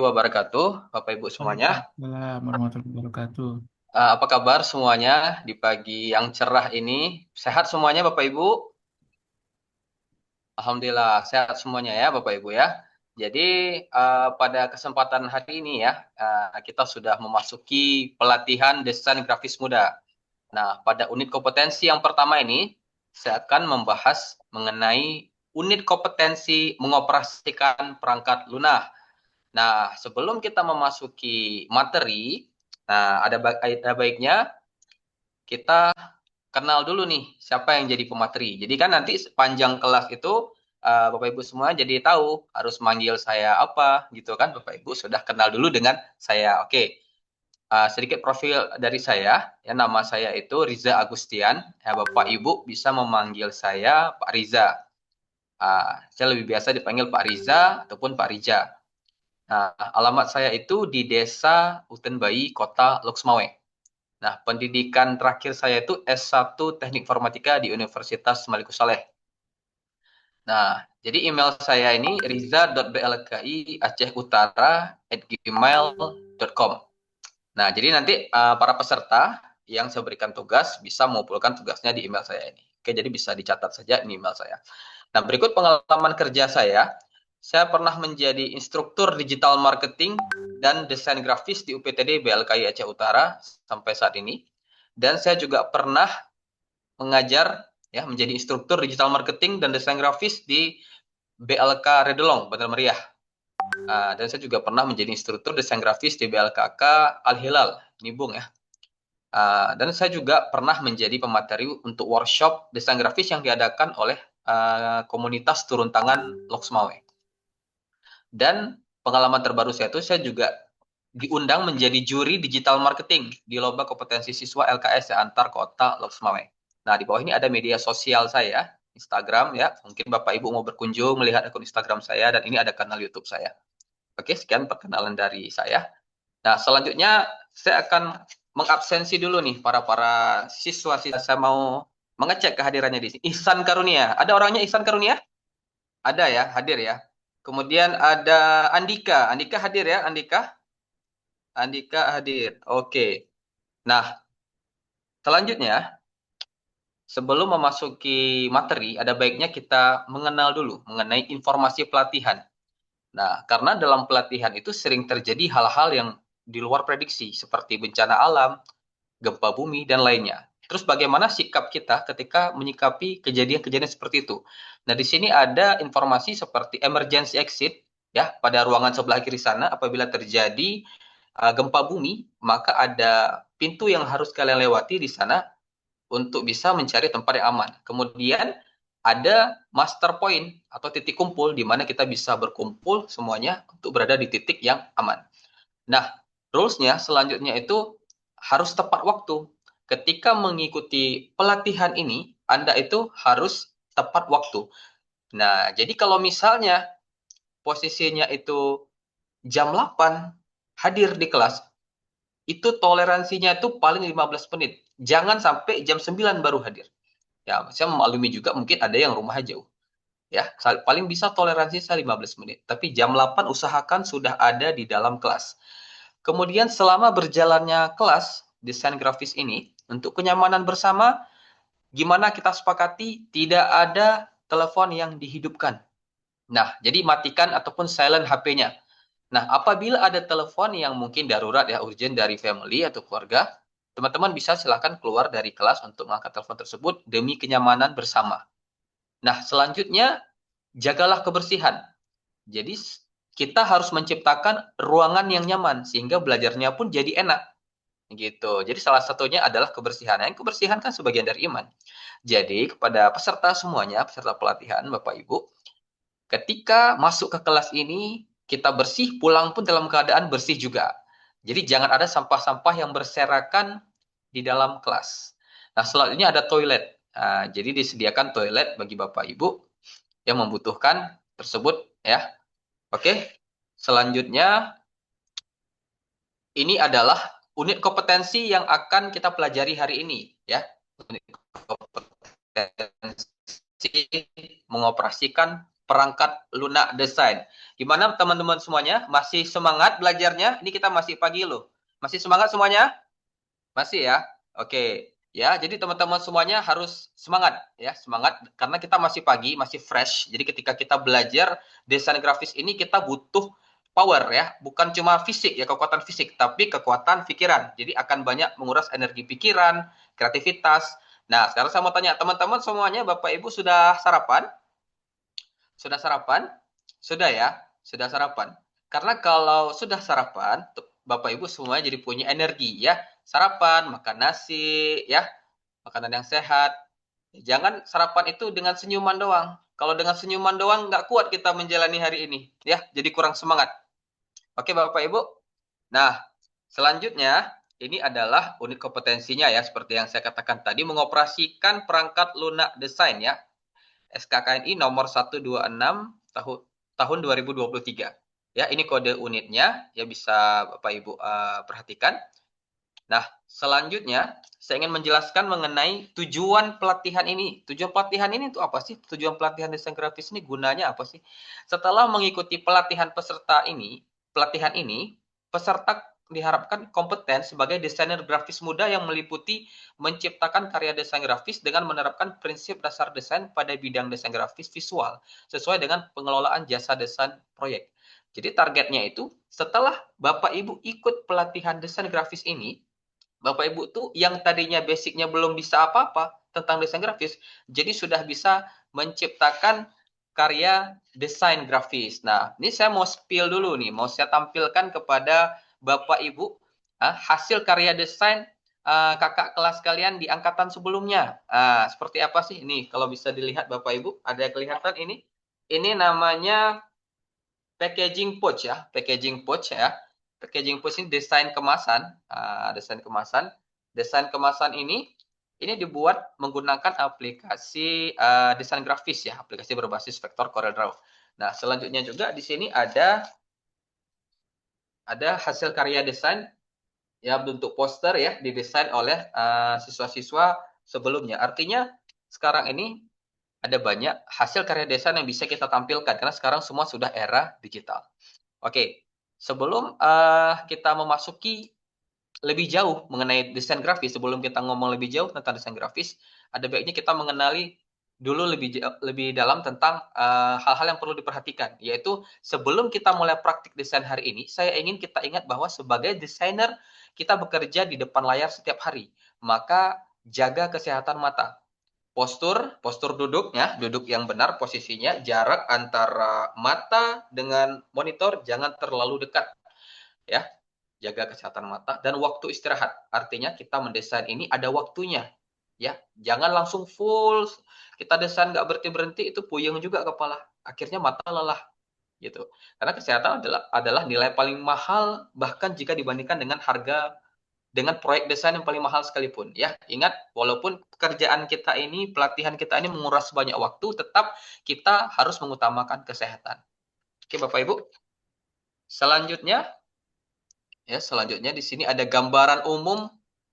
wabarakatuh, Bapak Ibu semuanya. Waalaikumsalam warahmatullahi wabarakatuh. Apa kabar semuanya di pagi yang cerah ini? Sehat semuanya Bapak Ibu? Alhamdulillah sehat semuanya ya Bapak Ibu ya. Jadi pada kesempatan hari ini ya, kita sudah memasuki pelatihan desain grafis muda. Nah, pada unit kompetensi yang pertama ini, saya akan membahas mengenai unit kompetensi mengoperasikan perangkat lunak. Nah, sebelum kita memasuki materi, nah ada baiknya kita kenal dulu nih siapa yang jadi pemateri. Jadi kan nanti sepanjang kelas itu Bapak Ibu semua jadi tahu harus manggil saya apa gitu kan. Bapak Ibu sudah kenal dulu dengan saya. Oke. Sedikit profil dari saya, ya nama saya itu Riza Agustian. Ya, Bapak Ibu bisa memanggil saya Pak Riza. Saya lebih biasa dipanggil Pak Riza ataupun Pak Rija. Nah, alamat saya itu di Desa Utenbayi, Kota Loksmawe. Nah, pendidikan terakhir saya itu S1 Teknik Informatika di Universitas Maliku Saleh. Nah, jadi email saya ini riza.blki@acehutara@gmail.com. Nah, jadi nanti para peserta yang saya berikan tugas bisa mengumpulkan tugasnya di email saya ini. Oke, jadi bisa dicatat saja ini email saya. Nah, berikut pengalaman kerja saya. Saya pernah menjadi instruktur digital marketing dan desain grafis di UPTD BLKI Aceh Utara sampai saat ini. Dan saya juga pernah mengajar ya menjadi instruktur digital marketing dan desain grafis di BLK Redelong, Bandar Meriah. Dan saya juga pernah menjadi instruktur desain grafis di BLKK Al Hilal, Nibung ya. Dan saya juga pernah menjadi pemateri untuk workshop desain grafis yang diadakan oleh komunitas turun tangan Loksmawe. Dan pengalaman terbaru saya itu saya juga diundang menjadi juri digital marketing di lomba kompetensi siswa LKS ya, antar kota Loksmawe. Nah, di bawah ini ada media sosial saya, Instagram ya. Mungkin Bapak Ibu mau berkunjung melihat akun Instagram saya dan ini ada kanal YouTube saya. Oke, sekian perkenalan dari saya. Nah, selanjutnya saya akan mengabsensi dulu nih para siswa-siswa. Saya mau mengecek kehadirannya di sini. Ihsan Karunia. Ada orangnya Ihsan Karunia? Ada ya, hadir ya. Kemudian ada Andika. Andika hadir ya, Andika? Andika hadir. Oke. Nah, selanjutnya sebelum memasuki materi, ada baiknya kita mengenal dulu mengenai informasi pelatihan. Nah, karena dalam pelatihan itu sering terjadi hal-hal yang di luar prediksi, seperti bencana alam, gempa bumi, dan lainnya. Terus bagaimana sikap kita ketika menyikapi kejadian-kejadian seperti itu? Nah, di sini ada informasi seperti emergency exit, ya, pada ruangan sebelah kiri sana, apabila terjadi gempa bumi, maka ada pintu yang harus kalian lewati di sana untuk bisa mencari tempat yang aman. Kemudian ada master point atau titik kumpul di mana kita bisa berkumpul semuanya untuk berada di titik yang aman. Nah, rules-nya selanjutnya itu harus tepat waktu. Ketika mengikuti pelatihan ini, Anda itu harus tepat waktu. Nah, jadi kalau misalnya posisinya itu jam 8 hadir di kelas, itu toleransinya itu paling 15 menit. Jangan sampai jam 9 baru hadir. Ya, saya memaklumi juga mungkin ada yang rumahnya jauh. Ya, paling bisa toleransi saya 15 menit. Tapi jam 8 usahakan sudah ada di dalam kelas. Kemudian selama berjalannya kelas desain grafis ini, untuk kenyamanan bersama, gimana kita sepakati tidak ada telepon yang dihidupkan. Nah, jadi matikan ataupun silent HP-nya. Nah, apabila ada telepon yang mungkin darurat ya, urgent dari family atau keluarga, teman-teman bisa silakan keluar dari kelas untuk mengangkat telepon tersebut demi kenyamanan bersama. Nah, selanjutnya jagalah kebersihan. Jadi kita harus menciptakan ruangan yang nyaman sehingga belajarnya pun jadi enak. Gitu. Jadi salah satunya adalah kebersihan. Yang kebersihan kan sebagian dari iman. Jadi kepada peserta semuanya, peserta pelatihan Bapak Ibu, ketika masuk ke kelas ini kita bersih, pulang pun dalam keadaan bersih juga. Jadi jangan ada sampah-sampah yang berserakan di dalam kelas. Nah, selanjutnya ada toilet. Nah, jadi disediakan toilet bagi Bapak Ibu yang membutuhkan tersebut ya. Oke. Selanjutnya ini adalah unit kompetensi yang akan kita pelajari hari ini ya. Unit kompetensi mengoperasikan perangkat lunak desain. Gimana teman-teman semuanya? Masih semangat belajarnya? Ini kita masih pagi loh. Masih semangat semuanya? Masih ya? Oke. Ya, jadi teman-teman semuanya harus semangat ya, semangat karena kita masih pagi, masih fresh. Jadi ketika kita belajar desain grafis ini kita butuh power ya, bukan cuma fisik ya, kekuatan fisik, tapi kekuatan pikiran. Jadi akan banyak menguras energi pikiran, kreativitas. Nah, sekarang saya mau tanya teman-teman semuanya, Bapak Ibu sudah sarapan? Sudah sarapan? Sudah ya? Sudah sarapan. Karena kalau sudah sarapan, Bapak Ibu semuanya jadi punya energi ya. Sarapan, makan nasi ya, makanan yang sehat. Jangan sarapan itu dengan senyuman doang. Kalau dengan senyuman doang nggak kuat kita menjalani hari ini ya, jadi kurang semangat. Oke Bapak Ibu. Nah, selanjutnya ini adalah unit kompetensinya ya, seperti yang saya katakan tadi, mengoperasikan perangkat lunak desain ya. SKKNI nomor 126 tahun 2023. Ya, ini kode unitnya ya, bisa Bapak Ibu perhatikan. Nah, selanjutnya saya ingin menjelaskan mengenai tujuan pelatihan ini. Tujuan pelatihan ini itu apa sih? Tujuan pelatihan desain grafis ini gunanya apa sih? Setelah mengikuti pelatihan ini, peserta diharapkan kompeten sebagai desainer grafis muda yang meliputi menciptakan karya desain grafis dengan menerapkan prinsip dasar desain pada bidang desain grafis visual sesuai dengan pengelolaan jasa desain proyek. Jadi targetnya itu setelah Bapak Ibu ikut pelatihan desain grafis ini, Bapak Ibu tuh yang tadinya basicnya belum bisa apa-apa tentang desain grafis, jadi sudah bisa menciptakan karya desain grafis. Nah, ini saya mau spill dulu nih, mau saya tampilkan kepada Bapak Ibu hasil karya desain kakak kelas kalian di angkatan sebelumnya. Seperti apa sih? Ini kalau bisa dilihat Bapak Ibu, ada kelihatan ini? Ini namanya packaging pouch ya, packaging pouch ya. Packaging pouch ini desain kemasan, desain kemasan. Desain kemasan ini dibuat menggunakan aplikasi desain grafis ya, aplikasi berbasis vektor CorelDRAW. Nah, selanjutnya juga di sini ada hasil karya desain ya, bentuk poster ya, didesain oleh siswa-siswa sebelumnya. Artinya sekarang ini ada banyak hasil karya desain yang bisa kita tampilkan karena sekarang semua sudah era digital. Oke, sebelum kita memasuki lebih jauh mengenai desain grafis, sebelum kita ngomong lebih jauh tentang desain grafis, ada baiknya kita mengenali dulu lebih dalam tentang hal-hal yang perlu diperhatikan, yaitu sebelum kita mulai praktik desain hari ini, saya ingin kita ingat bahwa sebagai desainer kita bekerja di depan layar setiap hari, maka jaga kesehatan mata. Postur duduknya, duduk yang benar posisinya, jarak antara mata dengan monitor jangan terlalu dekat ya. Jaga kesehatan mata dan waktu istirahat. Artinya kita mendesain ini ada waktunya ya. Jangan langsung full kita desain nggak berhenti-berhenti, itu puyeng juga kepala. Akhirnya mata lelah gitu. Karena kesehatan adalah nilai paling mahal bahkan jika dibandingkan dengan proyek desain yang paling mahal sekalipun ya. Ingat, walaupun pekerjaan kita ini, pelatihan kita ini menguras banyak waktu, tetap kita harus mengutamakan kesehatan. Oke Bapak Ibu. Selanjutnya di sini ada gambaran umum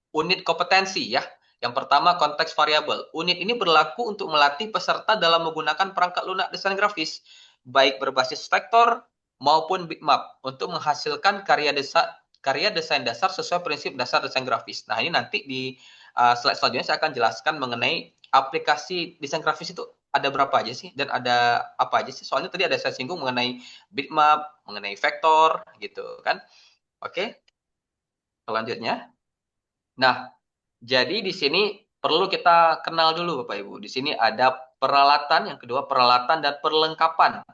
unit kompetensi ya. Yang pertama, konteks variabel. Unit ini berlaku untuk melatih peserta dalam menggunakan perangkat lunak desain grafis, baik berbasis vektor maupun bitmap untuk menghasilkan karya desain dasar sesuai prinsip dasar desain grafis. Nah, ini nanti di slide selanjutnya saya akan jelaskan mengenai aplikasi desain grafis itu ada berapa aja sih dan ada apa aja sih. Soalnya tadi ada saya singgung mengenai bitmap, mengenai vektor gitu kan. Oke, selanjutnya. Nah, jadi di sini perlu kita kenal dulu Bapak Ibu. Di sini ada peralatan, yang kedua peralatan dan perlengkapan.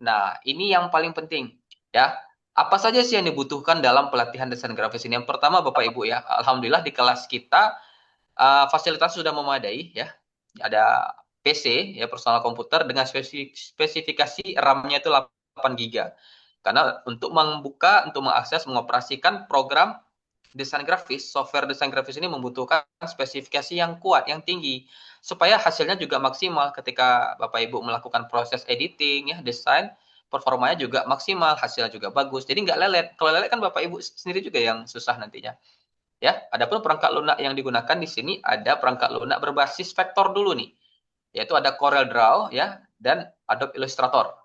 Nah, ini yang paling penting ya. Apa saja sih yang dibutuhkan dalam pelatihan desain grafis ini? Yang pertama Bapak Ibu ya, alhamdulillah di kelas kita fasilitas sudah memadai ya. Ada PC ya, personal komputer dengan spesifikasi RAM-nya itu 8 GB. Karena untuk membuka, untuk mengakses, mengoperasikan program desain grafis, software desain grafis ini membutuhkan spesifikasi yang kuat, yang tinggi, supaya hasilnya juga maksimal ketika Bapak Ibu melakukan proses editing, ya, desain, performanya juga maksimal, hasilnya juga bagus. Jadi nggak lelet. Kalau lelet kan Bapak Ibu sendiri juga yang susah nantinya. Ya, adapun perangkat lunak yang digunakan di sini ada perangkat lunak berbasis vektor dulu nih, yaitu ada CorelDRAW ya. dan Adobe Illustrator.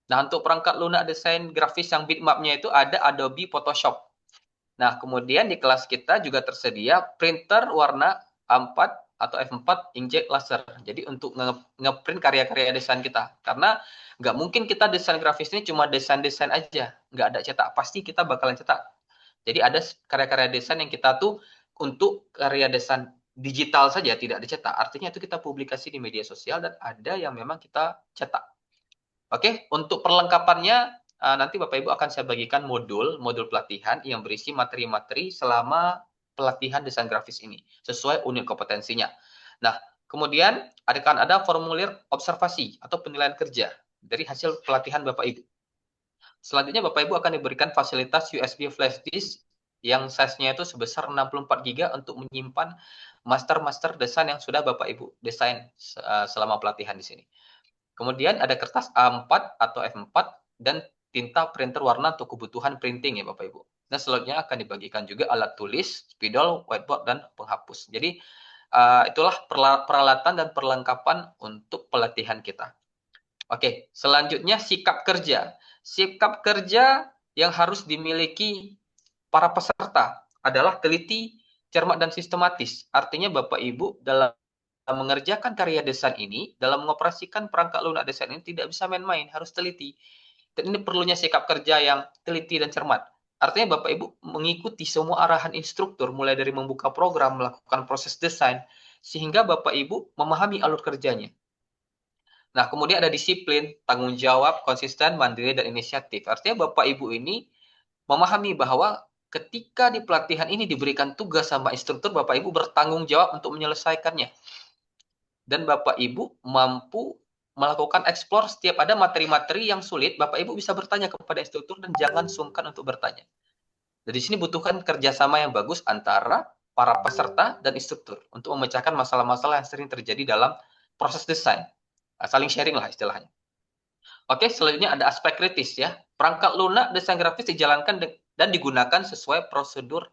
Nah, untuk perangkat lunak desain grafis yang bitmapnya itu ada Adobe Photoshop. Nah, kemudian di kelas kita juga tersedia printer warna A4 atau F4 inkjet laser. Jadi untuk ngeprint karya-karya desain kita. Karena nggak mungkin kita desain grafis ini cuma desain-desain aja. Nggak ada cetak. Pasti kita bakalan cetak. Jadi ada karya-karya desain yang kita tuh untuk karya desain digital saja tidak dicetak. Artinya itu kita publikasi di media sosial dan ada yang memang kita cetak. Oke, untuk perlengkapannya nanti Bapak Ibu akan saya bagikan modul pelatihan yang berisi materi-materi selama pelatihan desain grafis ini sesuai unit kompetensinya. Nah, kemudian akan ada formulir observasi atau penilaian kerja dari hasil pelatihan Bapak Ibu. Selanjutnya Bapak Ibu akan diberikan fasilitas USB flash disk yang size-nya itu sebesar 64 GB untuk menyimpan master-master desain yang sudah Bapak Ibu desain selama pelatihan di sini. Kemudian ada kertas A4 atau F4 dan tinta printer warna untuk kebutuhan printing ya Bapak Ibu. Dan selanjutnya akan dibagikan juga alat tulis, spidol, whiteboard, dan penghapus. Jadi itulah peralatan dan perlengkapan untuk pelatihan kita. Oke, selanjutnya sikap kerja. Sikap kerja yang harus dimiliki para peserta adalah teliti, cermat, dan sistematis. Artinya Bapak Ibu dalam mengerjakan karya desain ini, dalam mengoperasikan perangkat lunak desain ini tidak bisa main-main, harus teliti. Dan ini perlunya sikap kerja yang teliti dan cermat. Artinya Bapak Ibu mengikuti semua arahan instruktur, mulai dari membuka program, melakukan proses desain, sehingga Bapak Ibu memahami alur kerjanya. Nah, kemudian ada disiplin, tanggung jawab, konsisten, mandiri, dan inisiatif. Artinya Bapak Ibu ini memahami bahwa ketika di pelatihan ini diberikan tugas sama instruktur, Bapak Ibu bertanggung jawab untuk menyelesaikannya. Dan Bapak Ibu mampu melakukan explore setiap ada materi-materi yang sulit, Bapak Ibu bisa bertanya kepada instruktur dan jangan sungkan untuk bertanya. Jadi di sini butuhkan kerjasama yang bagus antara para peserta dan instruktur untuk memecahkan masalah-masalah yang sering terjadi dalam proses desain. Saling sharing lah istilahnya. Oke, selanjutnya ada aspek kritis ya. Perangkat lunak desain grafis dijalankan dan digunakan sesuai prosedur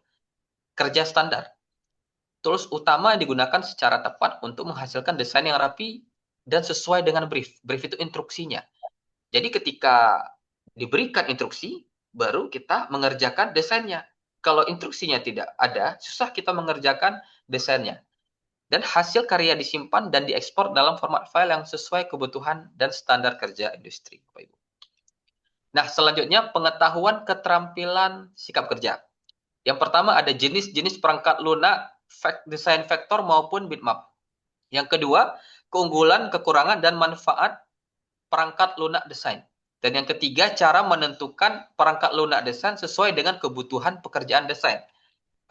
kerja standar. Tools utama yang digunakan secara tepat untuk menghasilkan desain yang rapi dan sesuai dengan brief. Brief itu instruksinya. Jadi ketika diberikan instruksi, baru kita mengerjakan desainnya. Kalau instruksinya tidak ada, susah kita mengerjakan desainnya. Dan hasil karya disimpan dan diekspor dalam format file yang sesuai kebutuhan dan standar kerja industri, Bapak Ibu. Nah, selanjutnya pengetahuan keterampilan sikap kerja. Yang pertama ada jenis-jenis perangkat lunak, desain vektor maupun bitmap. Yang kedua, keunggulan, kekurangan, dan manfaat perangkat lunak desain. Dan yang ketiga, cara menentukan perangkat lunak desain sesuai dengan kebutuhan pekerjaan desain.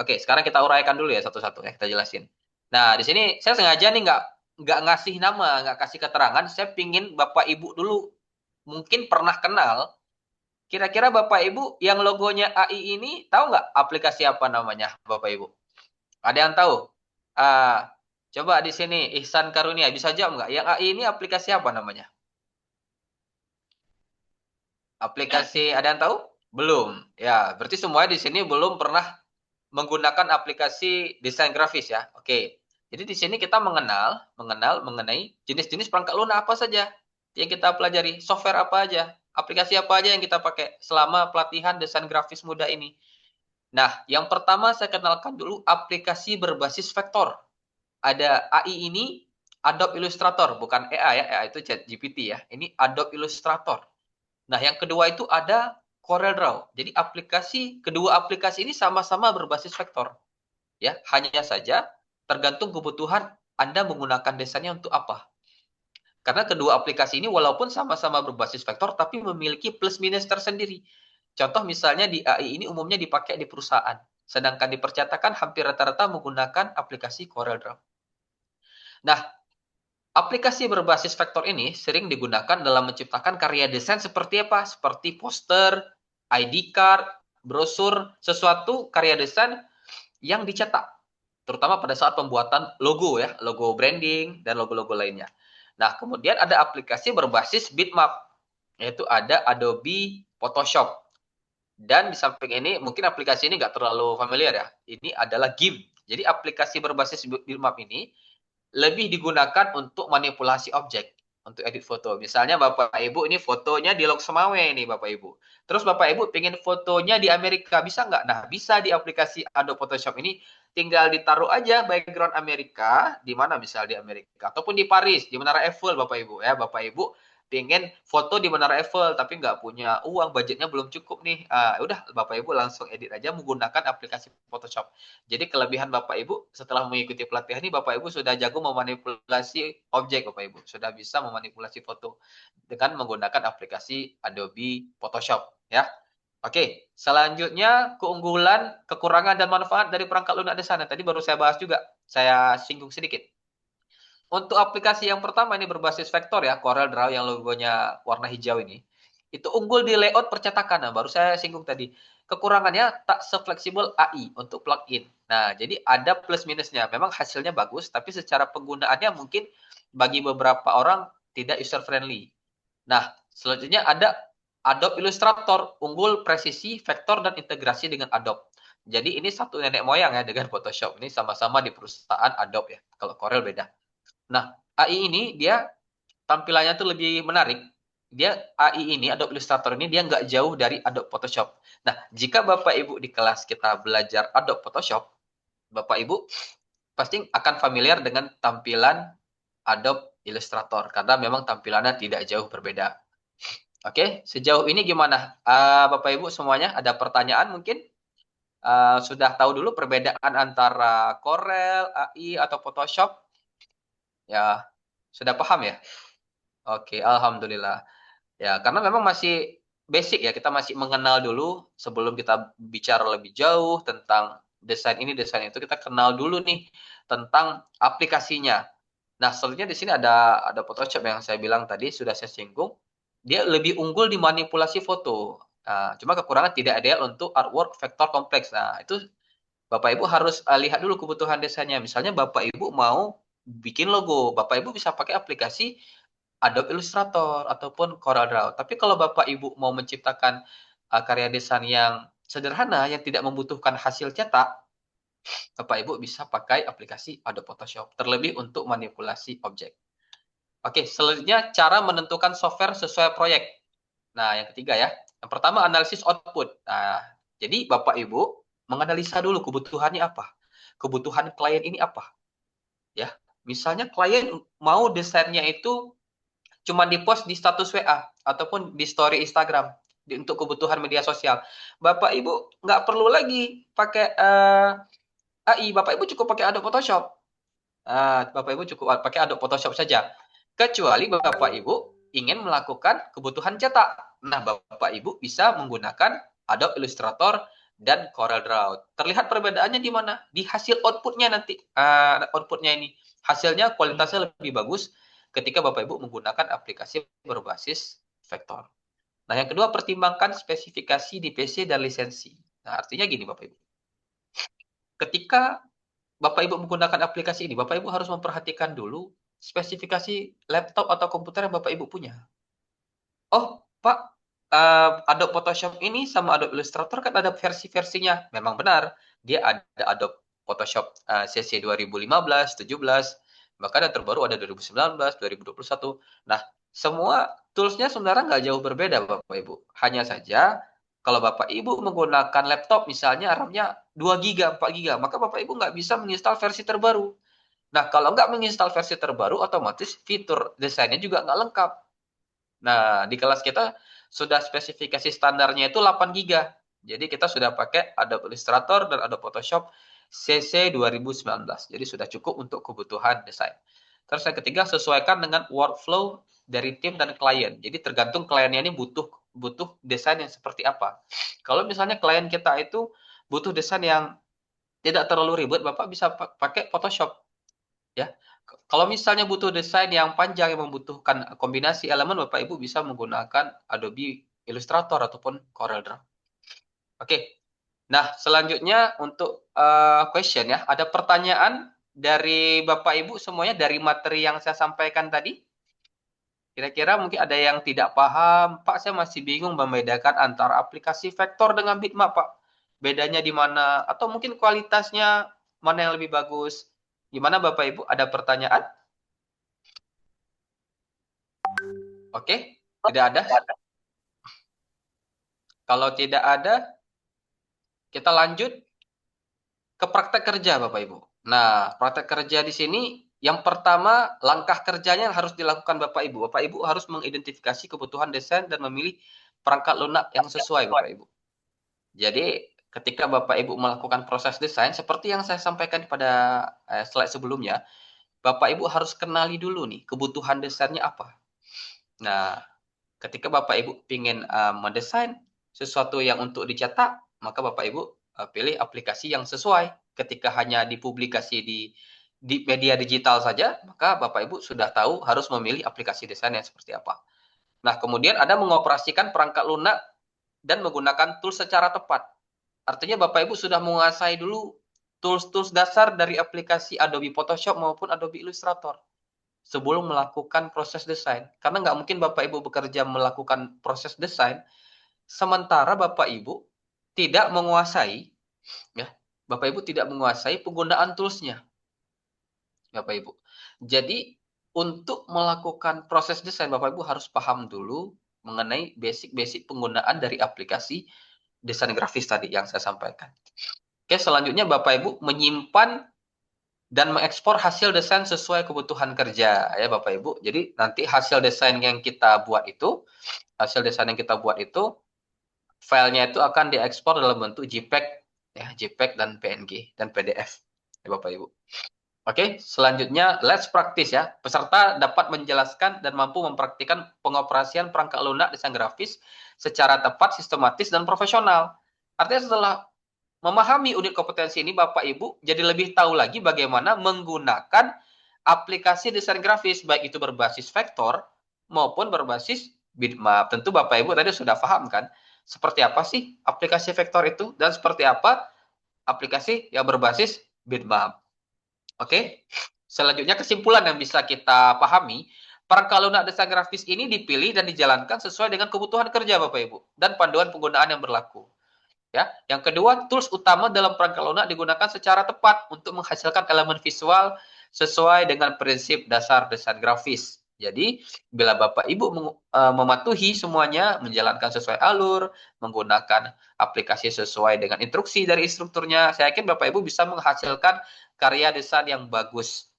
Oke, sekarang kita uraikan dulu ya satu-satu ya, kita jelasin. Nah, di sini saya sengaja nih nggak ngasih nama, nggak kasih keterangan. Saya pingin Bapak Ibu dulu mungkin pernah kenal. Kira-kira Bapak Ibu yang logonya AI ini tahu nggak aplikasi apa namanya, Bapak Ibu? Ada yang tahu? Coba di sini Ihsan Karunia bisa jawab nggak? Yang AI ini aplikasi apa namanya? Aplikasi ada yang tahu? Belum. Ya, berarti semuanya di sini belum pernah menggunakan aplikasi desain grafis ya. Oke. Jadi di sini kita mengenal mengenai jenis-jenis perangkat lunak apa saja yang kita pelajari, software apa aja, aplikasi apa aja yang kita pakai selama pelatihan desain grafis muda ini. Nah, yang pertama saya kenalkan dulu aplikasi berbasis vektor. Ada AI ini Adobe Illustrator, bukan AI ya, AI itu ChatGPT ya. Ini Adobe Illustrator. Nah, yang kedua itu ada CorelDRAW. Jadi kedua aplikasi ini sama-sama berbasis vektor. Ya, hanya saja tergantung kebutuhan Anda menggunakan desainnya untuk apa. Karena kedua aplikasi ini walaupun sama-sama berbasis vektor tapi memiliki plus minus tersendiri. Contoh misalnya di AI ini umumnya dipakai di perusahaan, sedangkan di percetakan hampir rata-rata menggunakan aplikasi CorelDRAW. Nah, aplikasi berbasis vektor ini sering digunakan dalam menciptakan karya desain seperti apa? Seperti poster, ID card, brosur, sesuatu karya desain yang dicetak. Terutama pada saat pembuatan logo ya, logo branding dan logo-logo lainnya. Nah, kemudian ada aplikasi berbasis bitmap, yaitu ada Adobe Photoshop. Dan di samping ini, mungkin aplikasi ini nggak terlalu familiar ya. Ini adalah GIMP. Jadi aplikasi berbasis bitmap ini lebih digunakan untuk manipulasi objek. untuk edit foto. Misalnya Bapak Ibu ini fotonya di Lok Semawe nih Bapak Ibu. Terus Bapak Ibu pengen fotonya di Amerika, bisa nggak? Nah, bisa di aplikasi Adobe Photoshop ini tinggal ditaruh aja background Amerika, di mana misal di Amerika, ataupun di Paris, di Menara Eiffel Bapak Ibu ya. Bapak Ibu pengen foto di Menara Eiffel tapi nggak punya uang, budgetnya belum cukup nih. Udah Bapak Ibu langsung edit aja menggunakan aplikasi Photoshop. Jadi kelebihan Bapak Ibu setelah mengikuti pelatihan ini Bapak Ibu sudah jago memanipulasi objek Bapak Ibu, sudah bisa memanipulasi foto dengan menggunakan aplikasi Adobe Photoshop ya. Oke, selanjutnya keunggulan, kekurangan dan manfaat dari perangkat lunak desain. Tadi baru saya bahas juga, saya singgung sedikit. Untuk aplikasi yang pertama ini berbasis vektor ya, Corel Draw yang logonya warna hijau ini. Itu unggul di layout percetakan. Nah, baru saya singgung tadi. Kekurangannya tak sefleksibel AI untuk plugin. Nah, jadi ada plus minusnya. Memang hasilnya bagus, tapi secara penggunaannya mungkin bagi beberapa orang tidak user friendly. Nah, selanjutnya ada Adobe Illustrator, unggul presisi, vektor, dan integrasi dengan Adobe. Jadi ini satu nenek moyang ya dengan Photoshop. Ini sama-sama di perusahaan Adobe ya. Kalau Corel beda. Nah, AI ini dia tampilannya tuh lebih menarik. Dia AI ini, Adobe Illustrator ini, dia nggak jauh dari Adobe Photoshop. Nah, jika Bapak Ibu di kelas kita belajar Adobe Photoshop, Bapak Ibu pasti akan familiar dengan tampilan Adobe Illustrator, karena memang tampilannya tidak jauh berbeda. Oke, sejauh ini gimana? Bapak Ibu semuanya ada pertanyaan mungkin? Sudah tahu dulu perbedaan antara Corel, AI, atau Photoshop? Ya, sudah paham ya? Oke, alhamdulillah. Ya, karena memang masih basic ya, kita masih mengenal dulu sebelum kita bicara lebih jauh tentang desain ini, desain itu, kita kenal dulu nih tentang aplikasinya. Nah, selanjutnya di sini ada Photoshop yang saya bilang tadi sudah saya singgung. Dia lebih unggul di manipulasi foto. Nah, cuma kekurangan tidak ideal untuk artwork vektor kompleks. Nah, itu Bapak Ibu harus lihat dulu kebutuhan desainnya. Misalnya Bapak Ibu mau bikin logo, Bapak Ibu bisa pakai aplikasi Adobe Illustrator ataupun CorelDRAW. Tapi kalau Bapak Ibu mau menciptakan karya desain yang sederhana yang tidak membutuhkan hasil cetak, Bapak Ibu bisa pakai aplikasi Adobe Photoshop, terlebih untuk manipulasi objek. Oke, selanjutnya cara menentukan software sesuai proyek. Nah, yang ketiga ya. Yang pertama analisis output. Nah, jadi Bapak Ibu menganalisa dulu kebutuhannya apa. Kebutuhan klien ini apa? Ya. Misalnya klien mau desainnya itu cuma di-post di status WA ataupun di story Instagram untuk kebutuhan media sosial. Bapak Ibu nggak perlu lagi pakai AI, Bapak Ibu cukup pakai Adobe Photoshop. Bapak Ibu cukup pakai Adobe Photoshop saja. Kecuali Bapak Ibu ingin melakukan kebutuhan cetak. Nah, Bapak Ibu bisa menggunakan Adobe Illustrator dan CorelDRAW. Terlihat perbedaannya di mana? Di hasil outputnya nanti. Outputnya ini. Hasilnya kualitasnya lebih bagus ketika Bapak Ibu menggunakan aplikasi berbasis vektor. Nah, yang kedua, pertimbangkan spesifikasi di PC dan lisensi. Nah, artinya gini Bapak Ibu. Ketika Bapak Ibu menggunakan aplikasi ini, Bapak Ibu harus memperhatikan dulu spesifikasi laptop atau komputer yang Bapak Ibu punya. Oh, Pak, Adobe Photoshop ini sama Adobe Illustrator kan ada versi-versinya. Memang benar, dia ada Adobe Photoshop CC 2015, 17, bahkan yang terbaru ada 2019, 2021. Nah, semua toolsnya sebenarnya nggak jauh berbeda, Bapak Ibu. Hanya saja, kalau Bapak Ibu menggunakan laptop, misalnya RAM-nya 2 GB, 4 GB, maka Bapak Ibu nggak bisa menginstal versi terbaru. Nah, kalau nggak menginstal versi terbaru, otomatis fitur desainnya juga nggak lengkap. Nah, di kelas kita sudah spesifikasi standarnya itu 8 GB. Jadi kita sudah pakai Adobe Illustrator dan Adobe Photoshop CC 2019. Jadi sudah cukup untuk kebutuhan desain. Terus yang ketiga, sesuaikan dengan workflow dari tim dan klien. Jadi tergantung kliennya ini butuh desain yang seperti apa. Kalau misalnya klien kita itu butuh desain yang tidak terlalu ribet, Bapak bisa pakai Photoshop ya. Kalau misalnya butuh desain yang panjang yang membutuhkan kombinasi elemen, Bapak Ibu bisa menggunakan Adobe Illustrator ataupun CorelDRAW. Oke. Nah, selanjutnya untuk question ya, ada pertanyaan dari Bapak Ibu semuanya dari materi yang saya sampaikan tadi? Kira-kira mungkin ada yang tidak paham, Pak, saya masih bingung membedakan antara aplikasi vektor dengan bitmap, Pak. Bedanya di mana? Atau mungkin kualitasnya mana yang lebih bagus? Gimana Bapak Ibu? Ada pertanyaan? Oke, tidak ada. Kalau tidak ada, kita lanjut ke praktek kerja, Bapak Ibu. Nah, praktek kerja di sini yang pertama, langkah kerjanya yang harus dilakukan Bapak Ibu. Bapak Ibu harus mengidentifikasi kebutuhan desain dan memilih perangkat lunak yang sesuai, Bapak Ibu. Jadi, ketika Bapak Ibu melakukan proses desain, seperti yang saya sampaikan pada slide sebelumnya, Bapak Ibu harus kenali dulu nih, kebutuhan desainnya apa. Nah, ketika Bapak Ibu ingin mendesain sesuatu yang untuk dicetak, maka Bapak Ibu pilih aplikasi yang sesuai. Ketika hanya dipublikasi di media digital saja, maka Bapak Ibu sudah tahu harus memilih aplikasi desain yang seperti apa. Nah, kemudian ada mengoperasikan perangkat lunak dan menggunakan tools secara tepat. Artinya Bapak Ibu sudah menguasai dulu tools-tools dasar dari aplikasi Adobe Photoshop maupun Adobe Illustrator sebelum melakukan proses desain. Karena nggak mungkin Bapak Ibu bekerja melakukan proses desain, sementara Bapak Ibu tidak menguasai, ya, Bapak Ibu tidak menguasai penggunaan toolsnya, Bapak Ibu. Jadi untuk melakukan proses desain, Bapak Ibu harus paham dulu mengenai basic-basic penggunaan dari aplikasi desain grafis tadi yang saya sampaikan. Oke, selanjutnya Bapak Ibu menyimpan dan mengekspor hasil desain sesuai kebutuhan kerja ya Bapak Ibu. Jadi nanti hasil desain yang kita buat itu, filenya itu akan diekspor dalam bentuk JPEG ya, JPEG dan PNG dan PDF ya Bapak Ibu. Oke, selanjutnya let's practice ya. Peserta dapat menjelaskan dan mampu mempraktikkan pengoperasian perangkat lunak desain grafis secara tepat, sistematis dan profesional. Artinya setelah memahami unit kompetensi ini, Bapak Ibu jadi lebih tahu lagi bagaimana menggunakan aplikasi desain grafis, baik itu berbasis vektor maupun berbasis bitmap. Tentu Bapak Ibu tadi sudah paham kan, seperti apa sih aplikasi vektor itu dan seperti apa aplikasi yang berbasis bitmap. Oke, selanjutnya kesimpulan yang bisa kita pahami, perangkat lunak desain grafis ini dipilih dan dijalankan sesuai dengan kebutuhan kerja Bapak Ibu dan panduan penggunaan yang berlaku. Ya, yang kedua, tools utama dalam perangkat lunak digunakan secara tepat untuk menghasilkan elemen visual sesuai dengan prinsip dasar desain grafis. Jadi, bila Bapak Ibu mematuhi semuanya, menjalankan sesuai alur, menggunakan aplikasi sesuai dengan instruksi dari instrukturnya, saya yakin Bapak Ibu bisa menghasilkan karya desain yang bagus.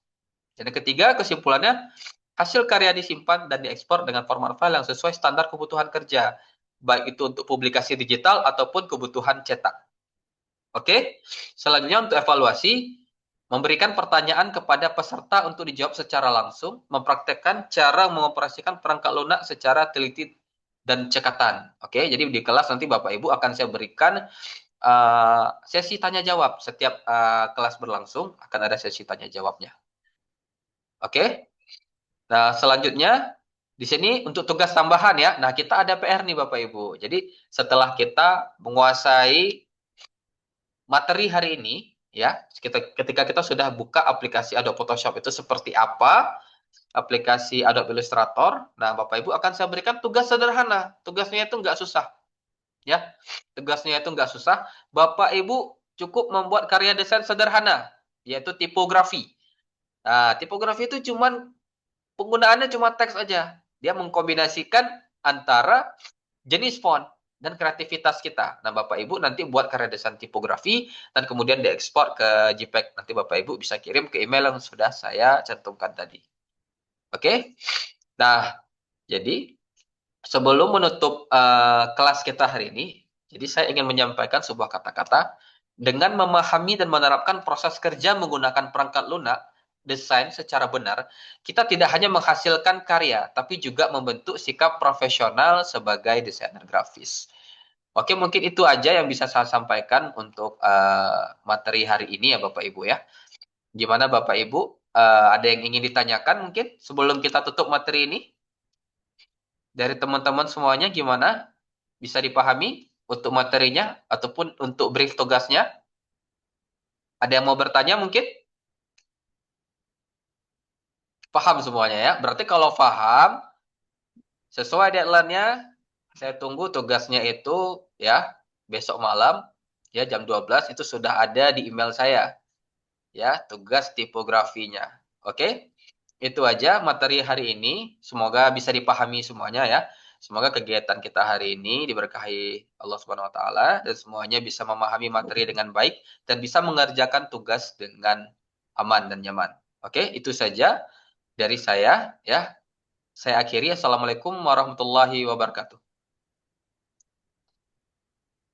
Dan yang ketiga, kesimpulannya, hasil karya disimpan dan diekspor dengan format file yang sesuai standar kebutuhan kerja, baik itu untuk publikasi digital ataupun kebutuhan cetak. Oke, selanjutnya untuk evaluasi, memberikan pertanyaan kepada peserta untuk dijawab secara langsung, mempraktekkan cara mengoperasikan perangkat lunak secara teliti dan cekatan. Oke, jadi di kelas nanti Bapak Ibu akan saya berikan sesi tanya jawab. Setiap kelas berlangsung akan ada sesi tanya jawabnya. Oke, nah selanjutnya di sini untuk tugas tambahan ya. Nah kita ada PR nih Bapak Ibu. Jadi setelah kita menguasai materi hari ini, ya, ketika kita sudah buka aplikasi Adobe Photoshop itu seperti apa, aplikasi Adobe Illustrator, nah Bapak Ibu akan saya berikan tugas sederhana. Tugasnya itu nggak susah, ya. Tugasnya itu nggak susah. Bapak Ibu cukup membuat karya desain sederhana, yaitu tipografi. Nah, tipografi itu penggunaannya cuma teks aja. Dia mengkombinasikan antara jenis font dan kreativitas kita. Nah, Bapak Ibu nanti buat karya desain tipografi dan kemudian diekspor ke JPEG. Nanti Bapak Ibu bisa kirim ke email yang sudah saya cantumkan tadi. Oke? Nah, jadi sebelum menutup kelas kita hari ini, jadi saya ingin menyampaikan sebuah kata-kata. Dengan memahami dan menerapkan proses kerja menggunakan perangkat lunak, desain secara benar, kita tidak hanya menghasilkan karya, tapi juga membentuk sikap profesional sebagai desainer grafis. Oke, mungkin itu aja yang bisa saya sampaikan untuk materi hari ini ya Bapak Ibu ya. Gimana Bapak Ibu? Ada yang ingin ditanyakan mungkin sebelum kita tutup materi ini? Dari teman-teman semuanya gimana? Bisa dipahami untuk materinya ataupun untuk brief tugasnya? Ada yang mau bertanya mungkin? Paham semuanya ya. Berarti kalau paham, sesuai deadline-nya, saya tunggu tugasnya itu ya besok malam ya jam 12 itu sudah ada di email saya ya tugas tipografinya. Oke? itu aja materi hari ini. Semoga bisa dipahami semuanya ya. Semoga kegiatan kita hari ini diberkahi Allah Subhanahu wa taala dan semuanya bisa memahami materi dengan baik dan bisa mengerjakan tugas dengan aman dan nyaman. Oke, itu saja dari saya ya. Saya akhiri. Assalamualaikum warahmatullahi wabarakatuh.